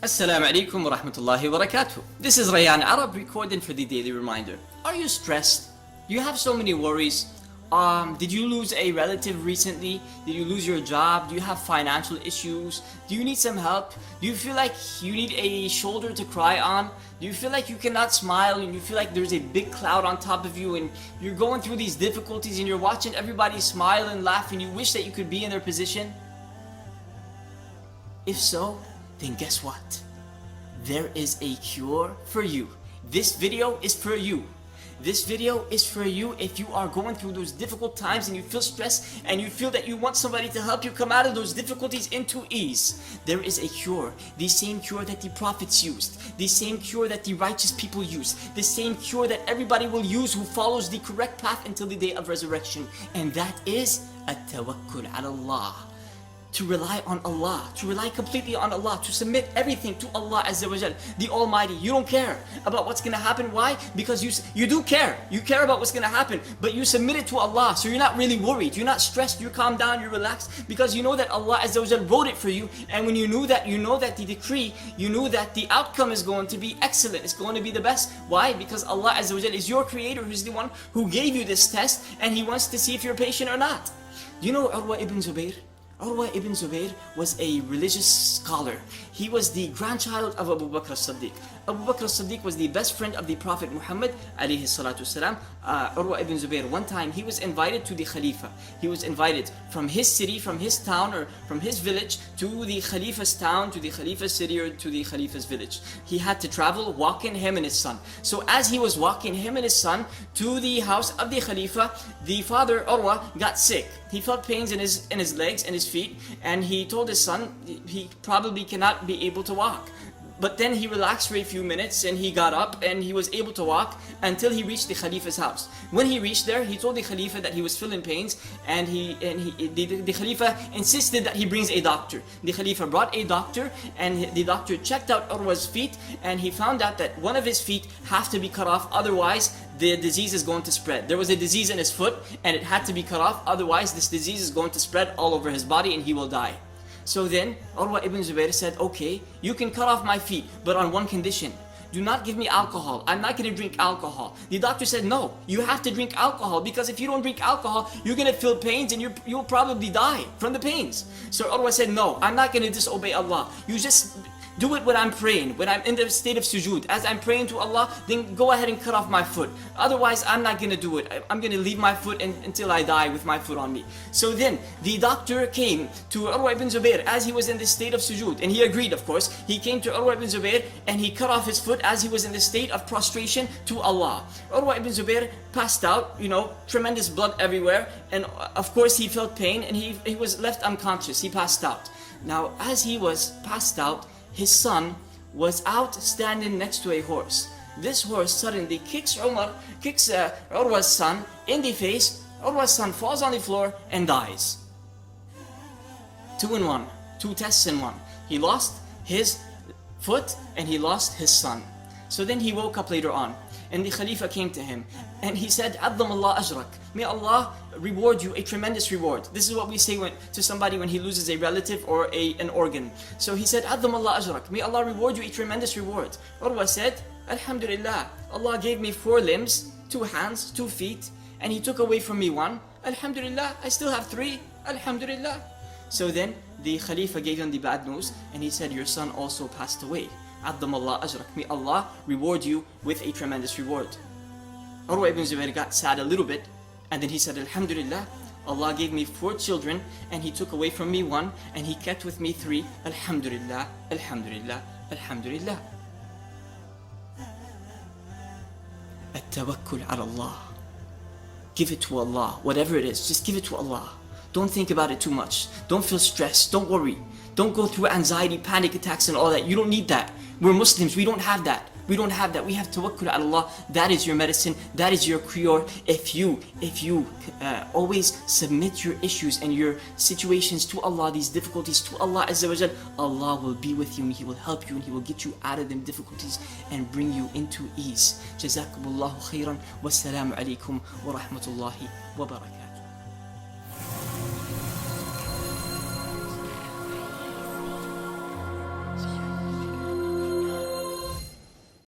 Assalamu alaikum wa rahmatullahi wa barakatuh. This is Rayan Arab recording for the daily reminder. Are you stressed? Do you have so many worries? Did you lose a relative recently? Did you lose your job? Do you have financial issues? Do you need some help? Do you feel like you need a shoulder to cry on? Do you feel like you cannot smile and you feel like there's a big cloud on top of you and you're going through these difficulties and you're watching everybody smile and laugh and you wish that you could be in their position? If so, then guess what? There is a cure for you. This video is for you. This video is for you if you are going through those difficult times and you feel stressed and you feel that you want somebody to help you come out of those difficulties into ease. There is a cure, the same cure that the prophets used, the same cure that the righteous people used, the same cure that everybody will use who follows the correct path until the day of resurrection. And that is at-tawakkul ala Allah. To rely on Allah, to rely completely on Allah, to submit everything to Allah Azza wa Jal, the Almighty. You don't care about what's going to happen. Why? Because you do care. You care about what's going to happen, but you submit it to Allah, so you're not really worried. You're not stressed. You calm down. You're relaxed because you know that Allah Azza wa Jal wrote it for you. And when you know that the decree, you know that the outcome is going to be excellent. It's going to be the best. Why? Because Allah Azza wa Jal is your creator, who's the one who gave you this test, and He wants to see if you're patient or not. Do you know Urwa Ibn Zubayr? Urwa Ibn Zubayr was a religious scholar. He was the grandchild of Abu Bakr as-Siddiq. Abu Bakr as-Siddiq was the best friend of the Prophet Muhammad alayhi salatu wasalam. Urwa Ibn Zubayr, one time he was invited to the khalifah. He was invited from his city, from his town, or from his village to the khalifah's town, to the khalifah's city, or to the khalifah's village. He had to travel, walking, him and his son. So as he was walking, him and his son, to the house of the khalifa, the father Urwa got sick. He felt pains in his legs and his feet, and he told his son he probably cannot be able to walk. But then he relaxed for a few minutes and he got up and he was able to walk until he reached the Khalifa's house. When he reached there, he told the Khalifa that he was feeling pains, and the Khalifa insisted that he brings a doctor. The Khalifa brought a doctor, and the doctor checked out Urwa's feet, and he found out that one of his feet have to be cut off, otherwise the disease is going to spread. There was a disease in his foot and it had to be cut off, otherwise this disease is going to spread all over his body and he will die. So then Urwa Ibn Zubayr said, okay, you can cut off my feet, but on one condition. Do not give me alcohol. I'm not going to drink alcohol. The doctor said, no, you have to drink alcohol, because if you don't drink alcohol, you're going to feel pains and you'll probably die from the pains. So Urwa said, no, I'm not going to disobey Allah. You just do it when I'm praying, when I'm in the state of sujood. As I'm praying to Allah, then go ahead and cut off my foot. Otherwise, I'm not going to do it. I'm going to leave my foot until I die with my foot on me. So then, the doctor came to Urwa Ibn Zubayr as he was in the state of sujood. And he agreed, of course. He came to Urwa Ibn Zubayr and he cut off his foot as he was in the state of prostration to Allah. Urwa Ibn Zubayr passed out, tremendous blood everywhere. And of course, he felt pain and he was left unconscious. He passed out. Now, as he was passed out, his son was out standing next to a horse. This horse suddenly kicks Urwa's son in the face. Urwa's son falls on the floor and dies. 2 in 1, 2 tests in 1. He lost his foot and he lost his son. So then he woke up later on, and the Khalifa came to him and he said, "Azzam Allah ajrak." May Allah reward you a tremendous reward. This is what we say to somebody when he loses a relative or an organ. So he said, "Azzam Allah ajrak." May Allah reward you a tremendous reward. Urwa said, "Alhamdulilah. Allah gave me 4 limbs, 2 hands, 2 feet, and He took away from me 1. Alhamdulilah, I still have 3. Alhamdulilah." So then the Khalifa gave him the bad news and he said, "Your son also passed away. Azzam Allah ajrak." May Allah reward you with a tremendous reward. Urwa Ibn Zubayr got sad a little bit, and then he said, "Alhamdulillah, Allah gave me 4 children and He took away from me 1 and He kept with me 3. Alhamdulillah, Alhamdulillah, Alhamdulillah." At-tawakkul ala Allah. Give it to Allah. Whatever it is, just give it to Allah. Don't think about it too much. Don't feel stressed. Don't worry. Don't go through anxiety, panic attacks and all that. You don't need that. We're Muslims. We don't have that. We don't have that. We have tawakkul ala Allah. That is your medicine. That is your cure. If you always submit your issues and your situations to Allah, these difficulties to Allah Azza wa Jal, Allah will be with you and He will help you and He will get you out of them difficulties and bring you into ease. Jazakumullahu khairan. Wassalamu alaikum wa rahmatullahi wa barakatuh.